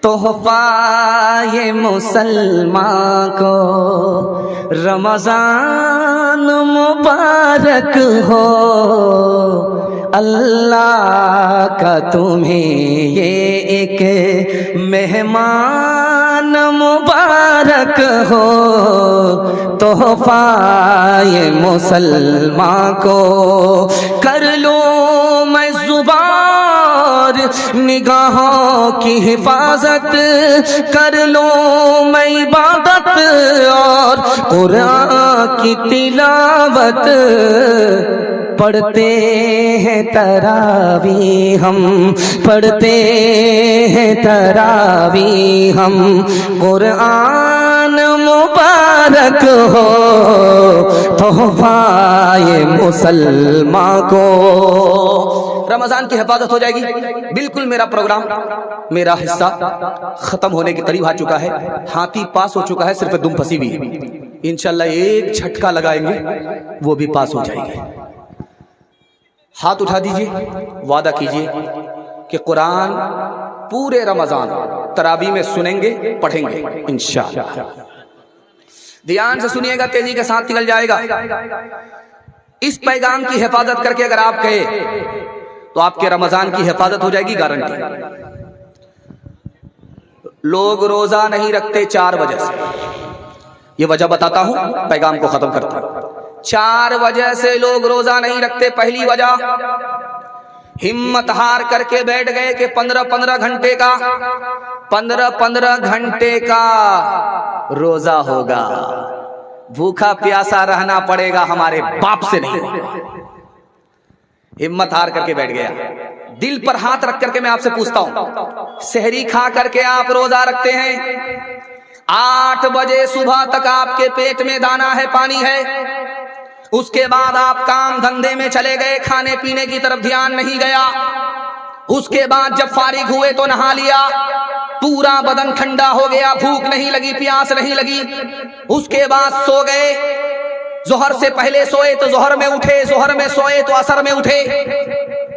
तोहफा ये मुसलमान को रमजान मुबारक हो, अल्लाह का तुम्हें ये एक मेहमान मुबारक हो। तोहफा ये मुसलमान को कर लो मैं जुबान, निगाहों की हिफाजत कर लो मैं इबादत और कुरान की तिलावत। पढ़ते हैं तरावी हम, पढ़ते हैं तरावी हम, कुरान मुबारक हो। तोहफा ये मुसलमान को। रमजान की हिफाजत हो जाएगी। बिल्कुल मेरा प्रोग्राम, मेरा हिस्सा खत्म होने के करीब आ चुका है। हाथी पास हो चुका है, सिर्फ दुम फंसी हुई है। इंशाल्लाह एक झटका लगाएंगे, वो भी पास हो जाएगी। हाथ उठा दीजिए, वादा कीजिए कि कुरान पूरे रमजान तरावी में सुनेंगे, पढ़ेंगे इंशाल्लाह। ध्यान से सुनिएगा, तेजी के साथ निकल जाएगा। इस पैगाम की हिफाजत करके अगर आप कहे तो आपके रमजान की हिफाजत हो जाएगी, गारंटी। लोग रोजा नहीं रखते 4 वजह से। ये वजह बताता हूं, पैगाम को खत्म करता हूं। 4 वजह से लोग रोजा नहीं रखते। पहली वजह, हिम्मत हार करके बैठ गए कि 15-15 घंटे का 15-15 घंटे का रोजा होगा, भूखा प्यासा रहना पड़ेगा, हमारे बाप से नहीं होगा। हिम्मत हार करके बैठ गया। दिल पर हाथ रख करके मैं आपसे पूछता हूं, सहरी खा करके आप रोजा रखते हैं, 8 बजे सुबह तक आपके पेट में दाना है, पानी है, उसके बाद आप काम धंधे में चले गए, खाने पीने की तरफ ध्यान नहीं गया, उसके बाद जब फारिग हुए तो नहा लिया, पूरा बदन ठंडा हो गया, भूख नहीं लगी, प्यास नहीं लगी, उसके बाद सो गए। जोहर से पहले सोए तो जोहर में उठे, जोहर में सोए तो असर में उठे।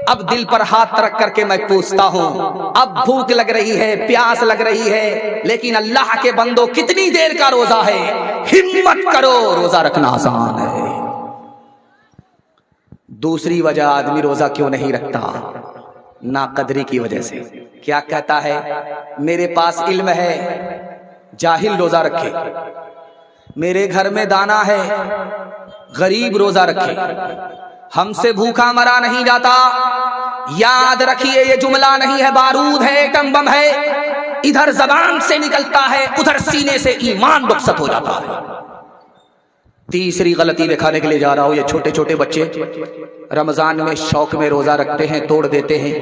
अब दिल पर हाथ रख करके मैं पूछता हूं, अब भूख लग रही है, प्यास लग रही है, लेकिन अल्लाह के बंदो कितनी देर का रोजा है? हिम्मत करो, रोजा रखना आसान है। दूसरी वजह आदमी रोजा क्यों नहीं रखता? नाकदरी की वजह से। क्या कहता है, मेरे पास इल्म है, जाहिल रोजा रखे, मेरे घर में दाना है, गरीब रोजा रखे, हमसे भूखा मरा नहीं जाता। याद रखिए, ये जुमला नहीं है, बारूद है, एटम बम है। इधर जबान से निकलता है, उधर सीने से ईमान रुखसत हो जाता है। तीसरी गलती दिखाने के लिए जा रहा हूं। ये छोटे छोटे बच्चे रमजान में शौक में रोजा रखते हैं, तोड़ देते हैं।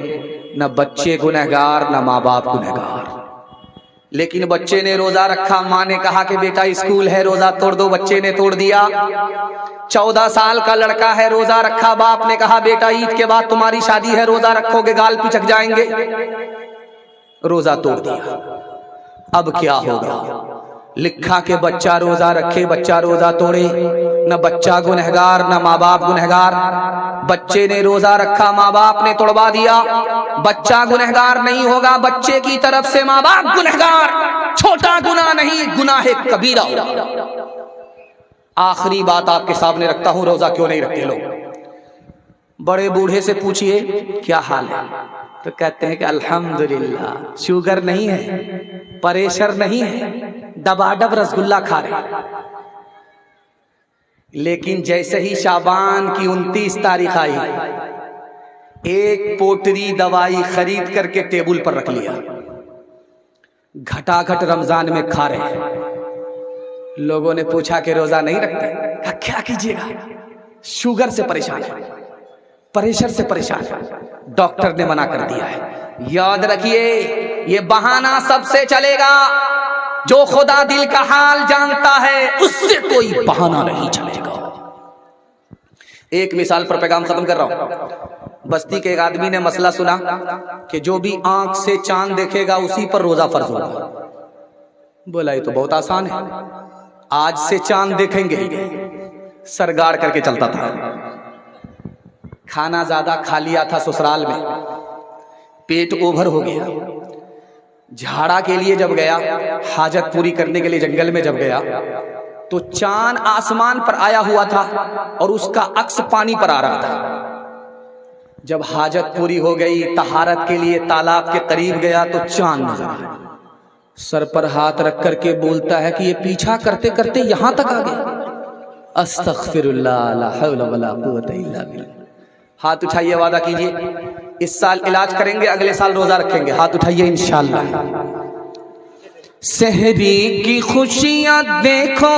न बच्चे गुनहगार, न माँ बाप गुनहगार। लेकिन बच्चे ने रोजा रखा, माँ ने कहा कि बेटा स्कूल है, रोजा तोड़ दो, बच्चे ने तोड़ दिया। 14 साल का लड़का है, रोजा रखा, बाप ने कहा बेटा ईद के बाद तुम्हारी शादी है, रोजा रखोगे गाल पिचक जाएंगे, रोजा तोड़ दिया। अब क्या होगा? लिखा के बच्चा रोजा रखे, बच्चा रोजा तोड़े। न बच्चा गुनहगार, न माँ बाप गुनहगार। बच्चे ने रोजा रखा, माँ बाप ने तोड़वा दिया। बच्चा गुनहगार नहीं होगा, बच्चे की तरफ से माँ बाप गुनहगार। छोटा गुनाह नहीं, गुनाह कबीरा होगा। आखिरी बात आपके सामने रखता हूं, रोजा क्यों नहीं रखते लोग? बड़े बूढ़े से पूछिए क्या हाल है, तो कहते हैं कि अल्हम्दुलिल्लाह, शुगर नहीं है, प्रेशर नहीं है, डबाडब रसगुल्ला खा रहे। लेकिन जैसे ही शाबान की 29 तारीख आई, एक पोटरी दवाई खरीद करके टेबल पर रख लिया, घटाघट रमजान में खा रहे। लोगों ने पूछा कि रोजा नहीं रखते? क्या कीजिएगा, शुगर से परेशान है, प्रेशर से परेशान है, डॉक्टर ने मना कर दिया है। याद रखिए, ये बहाना सबसे चलेगा, जो खुदा दिल का हाल जानता है उससे कोई बहाना नहीं चलेगा। एक मिसाल पर पैगाम खत्म कर रहा हूं। बस्ती के एक आदमी ने मसला सुना कि जो भी आंख से चांद देखेगा उसी पर रोजा फर्ज होगा। बोला ये तो बहुत आसान है, आज से चांद देखेंगे। सर गाड़ करके चलता था, खाना ज्यादा खा लिया था ससुराल में, पेट ओवर हो गया, झाड़ा के लिए जब गया, हाजत पूरी करने के लिए जंगल में जब गया, तो चांद आसमान पर आया हुआ था और उसका अक्स पानी पर आ रहा था। जब हाजत पूरी हो गई, तहारत के लिए तालाब के करीब गया तो चांद नजर आया। सर पर हाथ रख करके बोलता है कि ये पीछा करते करते यहां तक आ गया। अस्तगफिरुल्लाह ला हौला वला कुव्वता इल्ला बिल्लाह। हाथ उठाइए, वादा कीजिए इस साल इलाज करेंगे, अगले साल रोजा रखेंगे। हाथ उठाइए इंशाअल्लाह। सहरी की खुशियां देखो,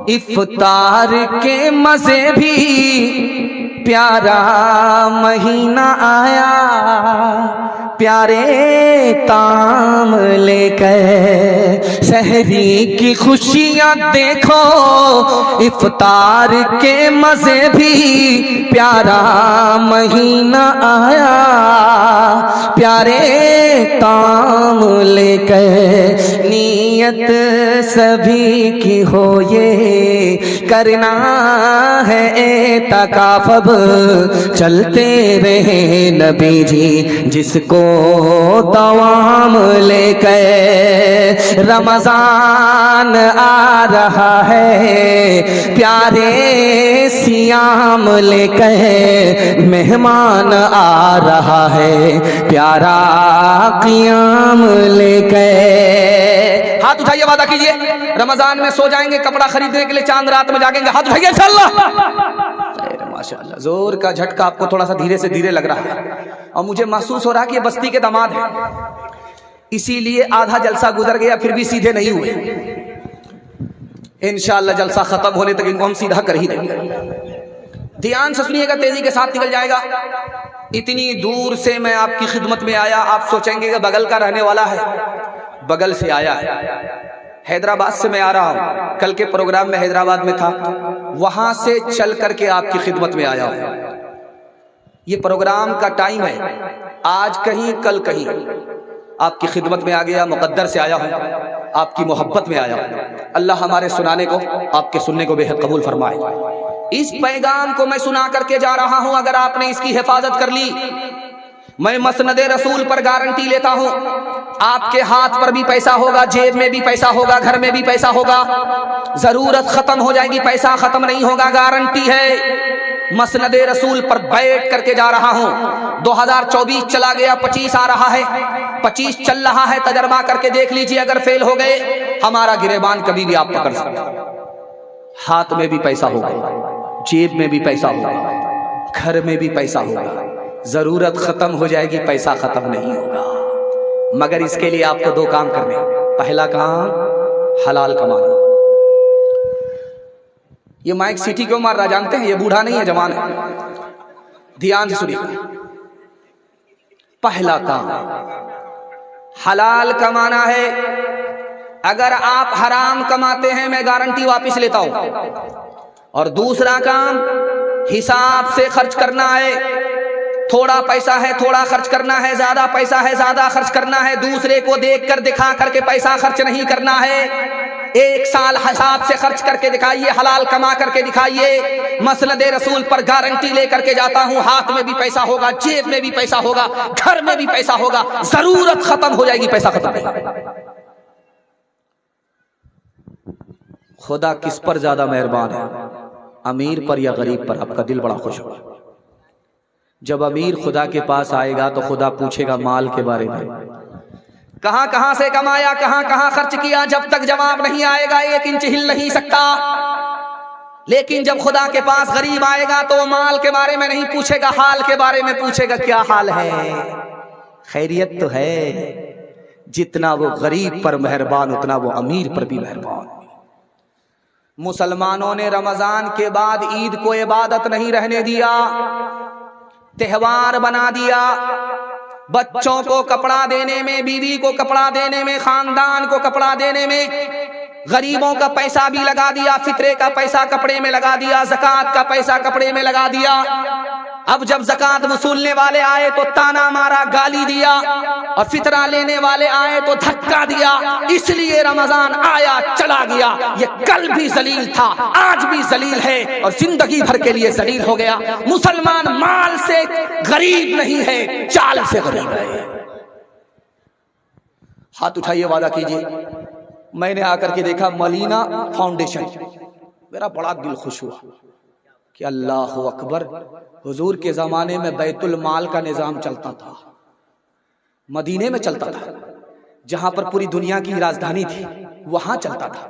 इफ्तार के मजे भी, प्यारा महीना आया, प्यारे ताम लेकर। सहरी की खुशियां देखो, इफ्तार के मजे भी, प्यारा महीना आया, प्यारे ताम लेकर। नीयत सभी की हो ये करना है एतकाफ, अब चलते रहे नबी जी जिसको तवाम लेकर। रमजान आ रहा है, प्यारे सियाम लेकर। मेहमान आ रहा है, प्यारा क़ियाम लेकर। हाथ उठाइए, वादा कीजिए रमजान में सो जाएंगे कपड़ा खरीदने के लिए, चांद रात में जागेंगे। हाथ उठाइए इंशाअल्लाह। माशाअल्लाह, जोर का झटका आपको थोड़ा सा धीरे से धीरे लग रहा है और मुझे महसूस हो रहा है कि ये बस्ती के दामाद है, इसीलिए आधा जलसा गुजर गया फिर भी सीधे नहीं हुए। इंशाअल्लाह जलसा खत्म होने तक इनको हम सीधा कर ही देंगे। ध्यान से सुनिएगा, तेजी के साथ निकल जाएगा। इतनी दूर से मैं आपकी खिदमत में आया, आप सोचेंगे कि बगल का रहने वाला है, बगल से आया है। हैदराबाद से मैं आ रहा हूं, कल के प्रोग्राम में हैदराबाद में था, वहां से चल करके आपकी खिदमत में आया हूं। ये प्रोग्राम का टाइम है, आज कहीं कल कहीं आपकी खिदमत में आ गया, मुकद्दर से आया हूं, आपकी मोहब्बत में आया हूं। अल्लाह हमारे सुनाने को, आपके सुनने को बेहद कबूल फरमाए। इस पैगाम को मैं सुना करके जा रहा हूं, अगर आपने इसकी हिफाजत कर ली, मैं मसनदे रसूल पर गारंटी लेता हूं, आपके हाथ पर भी पैसा होगा, जेब में भी पैसा होगा, घर में भी पैसा होगा। जरूरत खत्म हो जाएगी, पैसा खत्म नहीं होगा, गारंटी है। मसनदे रसूल पर बैठ करके जा रहा हूं। 2024 चला गया, 25 आ रहा है, 25 चल रहा है। तजर्बा करके देख लीजिए, अगर फेल हो गए हमारा गिरेबान कभी भी आप पकड़ सकते हैं। हाथ में भी पैसा होगा, जेब में भी पैसा होगा, घर में भी पैसा होगा। जरूरत खत्म हो जाएगी, पैसा खत्म नहीं होगा। मगर इसके लिए आपको दो काम करने। पहला काम हलाल कमाना। ये माइक सीटी क्यों मार रहा जानते हैं? ये बूढ़ा नहीं है, जवान है। ध्यान से सुनिए, पहला काम हलाल कमाना है। अगर आप हराम कमाते हैं, मैं गारंटी वापस लेता हूं। और दूसरा काम हिसाब से खर्च करना है। थोड़ा पैसा है थोड़ा खर्च करना है, ज्यादा पैसा है ज्यादा खर्च करना है। दूसरे को देखकर दिखा करके पैसा खर्च नहीं करना है। एक साल हिसाब से खर्च करके दिखाइए, हलाल कमा करके दिखाइए। मसनदे रसूल पर गारंटी लेकर के जाता हूं, हाथ में भी पैसा होगा, जेब में भी पैसा होगा, घर में भी पैसा होगा। जरूरत खत्म हो जाएगी, पैसा खत्म नहीं। खुदा किस पर ज्यादा मेहरबान है, अमीर पर या गरीब पर? आपका दिल बड़ा खुश होगा। जब अमीर खुदा के पास आएगा तो खुदा पूछेगा माल के बारे में, कहां कहां से कमाया, कहां कहां खर्च किया। जब तक जवाब नहीं आएगा 1 इंच हिल नहीं सकता। लेकिन जब खुदा के पास गरीब आएगा तो माल के बारे में नहीं पूछेगा, हाल के बारे में पूछेगा, क्या हाल है, खैरियत तो है। जितना वो गरीब पर मेहरबान, उतना वो अमीर पर भी मेहरबान। मुसलमानों ने रमजान के बाद ईद को इबादत नहीं रहने दिया, त्योहार बना दिया। बच्चों को कपड़ा देने में, बीवी को कपड़ा देने में, खानदान को कपड़ा देने में गरीबों का पैसा भी लगा दिया, फितरे का पैसा कपड़े में लगा दिया, ज़कात का पैसा कपड़े में लगा दिया। अब जब ज़कात वसूलने वाले आए तो ताना मारा, गाली दिया, और फितरा लेने वाले आए तो धक्का दिया। इसलिए रमजान आया चला गया। ये कल भी जलील था, आज भी जलील है, और जिंदगी भर के लिए जलील हो गया। मुसलमान माल से गरीब नहीं है, चाल से गरीब है। हाथ उठाइए, वादा कीजिए। मैंने आकर के देखा मलीना फाउंडेशन, मेरा बड़ा दिल खुश हुआ कि अल्लाह अकबर, हुजूर के जमाने में बैतुल माल का निजाम चलता था, मदीने में चलता था, जहां पर पूरी दुनिया की राजधानी थी वहां चलता था।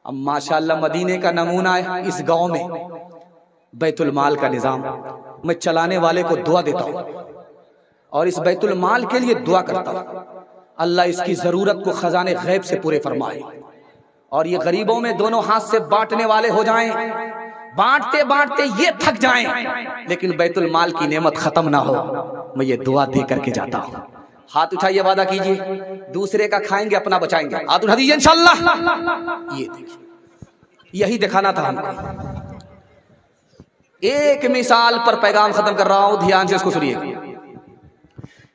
अब माशाअल्लाह मदीने का नमूना है इस गांव में बैतुल माल का निजाम। मैं चलाने वाले को दुआ देता हूं और इस बैतुल माल के लिए दुआ करता हूं, अल्लाह इसकी जरूरत को खजाने गैब से पूरे फरमाए और ये गरीबों में दोनों हाथ से बांटने वाले हो जाएं, बांटते बांटते ये थक जाएं, लेकिन बैतुल माल की नेमत खत्म ना हो। मैं ये दुआ दे करके जाता हूं। हाथ उठाइए, वादा कीजिए, दूसरे का खाएंगे अपना बचाएंगे। हाथ उठा दीजिए इंशाअल्लाह। ये देखिए, यही दिखाना था हमको। एक मिसाल पर पैगाम खत्म कर रहा हूं, ध्यान से इसको सुनिए।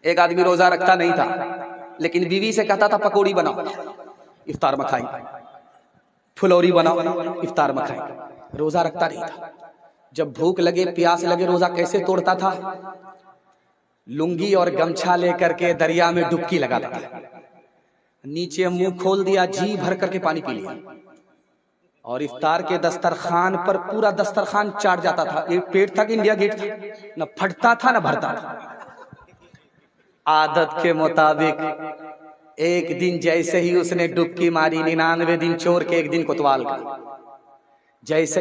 एक आदमी रोजा रखता नहीं था, लेकिन बीवी से कहता था पकौड़ी बनाओ इफ्तार में खाएंगे, फुलौरी बनाओ इफ्तार में खाएंगे। रोजा रखता नहीं था। जब भूख लगे प्यास लगे रोजा कैसे तोड़ता था? लुंगी और गमछा लेकर के दरिया में डुबकी लगाता था, नीचे मुंह खोल दिया, जी भर करके पानी पी लिया और इफ्तार के दस्तरखान पर पूरा दस्तरखान चाट जाता था। एक पेट था कि इंडिया गेट था, न फटता था न भरता था। आदत के मुताबिक एक दिन जैसे ही उसने डुबकी मारी, 99 दिन चोर के एक दिन कोतवाल का, जैसे